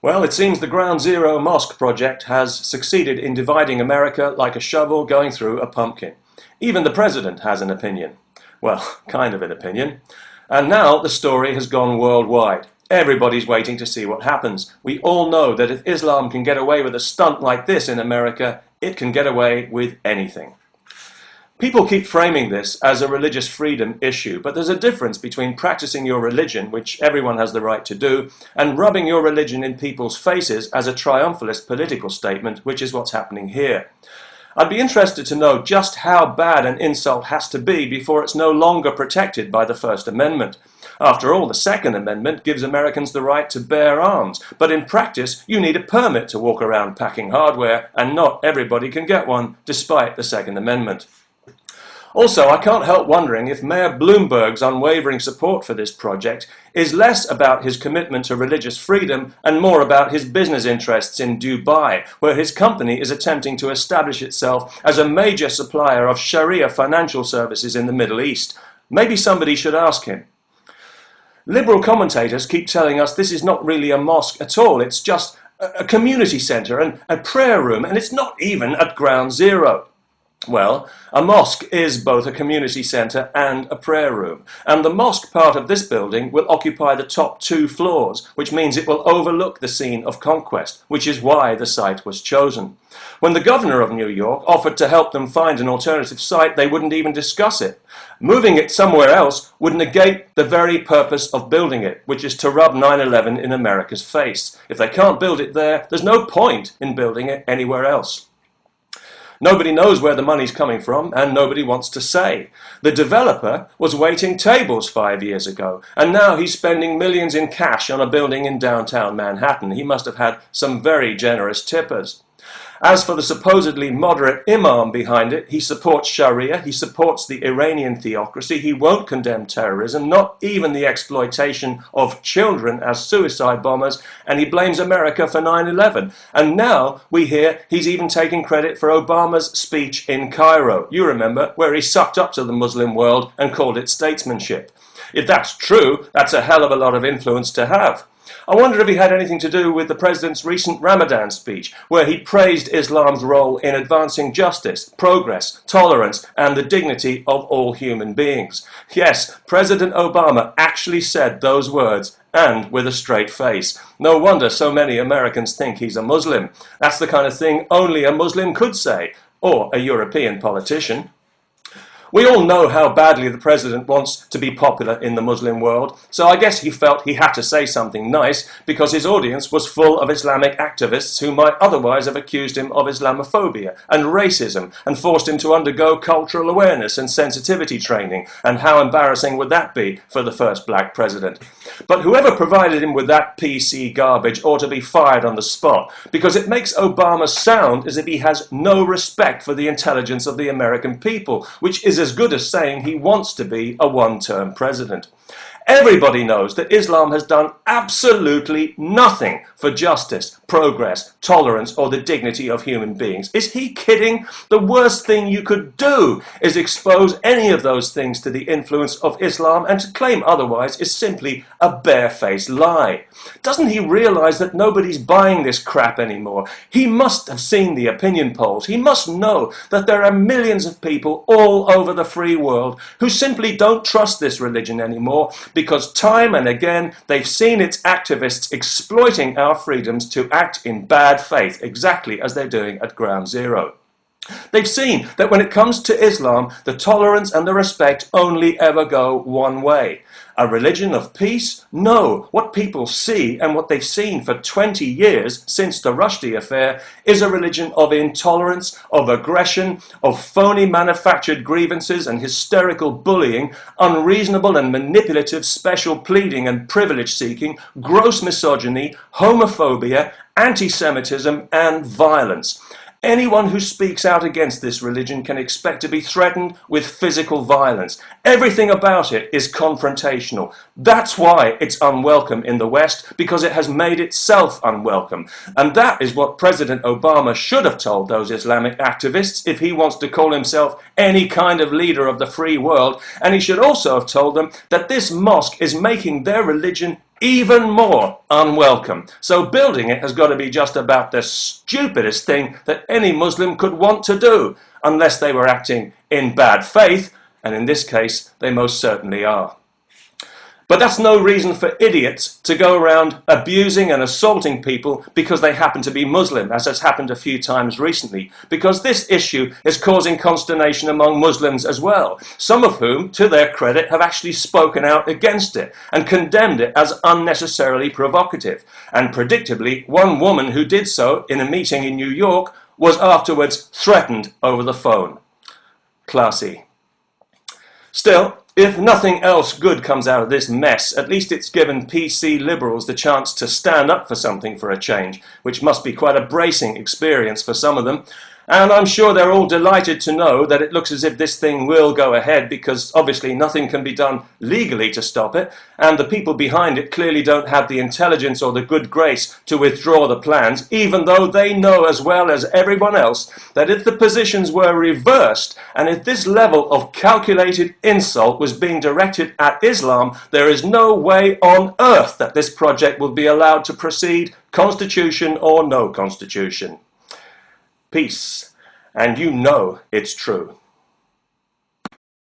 Well, it seems the Ground Zero Mosque project has succeeded in dividing America like a shovel going through a pumpkin. Even the president has an opinion. Well, kind of an opinion. And now the story has gone worldwide. Everybody's waiting to see what happens. We all know that if Islam can get away with a stunt like this in America, it can get away with anything. People keep framing this as a religious freedom issue, but there's a difference between practicing your religion, which everyone has the right to do, and rubbing your religion in people's faces as a triumphalist political statement, which is what's happening here. I'd be interested to know just how bad an insult has to be before it's no longer protected by the First Amendment. After all, the Second Amendment gives Americans the right to bear arms, but in practice you need a permit to walk around packing hardware, and not everybody can get one, despite the Second Amendment. Also, I can't help wondering if Mayor Bloomberg's unwavering support for this project is less about his commitment to religious freedom and more about his business interests in Dubai, where his company is attempting to establish itself as a major supplier of Sharia financial services in the Middle East. Maybe somebody should ask him. Liberal commentators keep telling us this is not really a mosque at all, it's just a community centre and a prayer room, and it's not even at Ground Zero. Well, a mosque is both a community centre and a prayer room, and the mosque part of this building will occupy the top 2 floors, which means it will overlook the scene of conquest, which is why the site was chosen. When the governor of New York offered to help them find an alternative site, they wouldn't even discuss it. Moving it somewhere else would negate the very purpose of building it, which is to rub 9/11 in America's face. If they can't build it there, there's no point in building it anywhere else. Nobody knows where the money's coming from, and nobody wants to say. The developer was waiting tables 5 years ago, and now he's spending millions in cash on a building in downtown Manhattan. He must have had some very generous tippers. As for the supposedly moderate imam behind it, he supports Sharia, he supports the Iranian theocracy, he won't condemn terrorism, not even the exploitation of children as suicide bombers, and he blames America for 9/11. And now we hear he's even taking credit for Obama's speech in Cairo. You remember, where he sucked up to the Muslim world and called it statesmanship. If that's true, that's a hell of a lot of influence to have. I wonder if he had anything to do with the president's recent Ramadan speech, where he praised Islam's role in advancing justice, progress, tolerance, and the dignity of all human beings. Yes, President Obama actually said those words, and with a straight face. No wonder so many Americans think he's a Muslim. That's the kind of thing only a Muslim could say, or a European politician. We all know how badly the president wants to be popular in the Muslim world, so I guess he felt he had to say something nice because his audience was full of Islamic activists who might otherwise have accused him of Islamophobia and racism and forced him to undergo cultural awareness and sensitivity training, and how embarrassing would that be for the first black president? But whoever provided him with that PC garbage ought to be fired on the spot, because it makes Obama sound as if he has no respect for the intelligence of the American people, which is as good as saying he wants to be a one-term president. Everybody knows that Islam has done absolutely nothing for justice, progress, tolerance, or the dignity of human beings. Is he kidding? The worst thing you could do is expose any of those things to the influence of Islam, and to claim otherwise is simply a barefaced lie. Doesn't he realize that nobody's buying this crap anymore? He must have seen the opinion polls. He must know that there are millions of people all over the free world who simply don't trust this religion anymore, because time and again they've seen its activists exploiting our freedoms to act in bad faith, exactly as they're doing at Ground Zero. They've seen that when it comes to Islam, the tolerance and the respect only ever go one way. A religion of peace? No. What people see, and what they've seen for 20 years since the Rushdie affair, is a religion of intolerance, of aggression, of phony manufactured grievances and hysterical bullying, unreasonable and manipulative special pleading and privilege seeking, gross misogyny, homophobia, anti-Semitism, and violence. Anyone who speaks out against this religion can expect to be threatened with physical violence. Everything about it is confrontational. That's why it's unwelcome in the West, because it has made itself unwelcome. And that is what President Obama should have told those Islamic activists if he wants to call himself any kind of leader of the free world. And he should also have told them that this mosque is making their religion even more unwelcome. So building it has got to be just about the stupidest thing that any Muslim could want to do, unless they were acting in bad faith, and in this case they most certainly are. But that's no reason for idiots to go around abusing and assaulting people because they happen to be Muslim, as has happened a few times recently, because this issue is causing consternation among Muslims as well, some of whom, to their credit, have actually spoken out against it and condemned it as unnecessarily provocative. And predictably, one woman who did so in a meeting in New York was afterwards threatened over the phone. Classy. Still, if nothing else good comes out of this mess, at least it's given PC liberals the chance to stand up for something for a change, which must be quite a bracing experience for some of them. And I'm sure they're all delighted to know that it looks as if this thing will go ahead, because obviously nothing can be done legally to stop it, and the people behind it clearly don't have the intelligence or the good grace to withdraw the plans, even though they know as well as everyone else that if the positions were reversed, and if this level of calculated insult was being directed at Islam, there is no way on earth that this project will be allowed to proceed, constitution or no constitution. Peace, and you know it's true.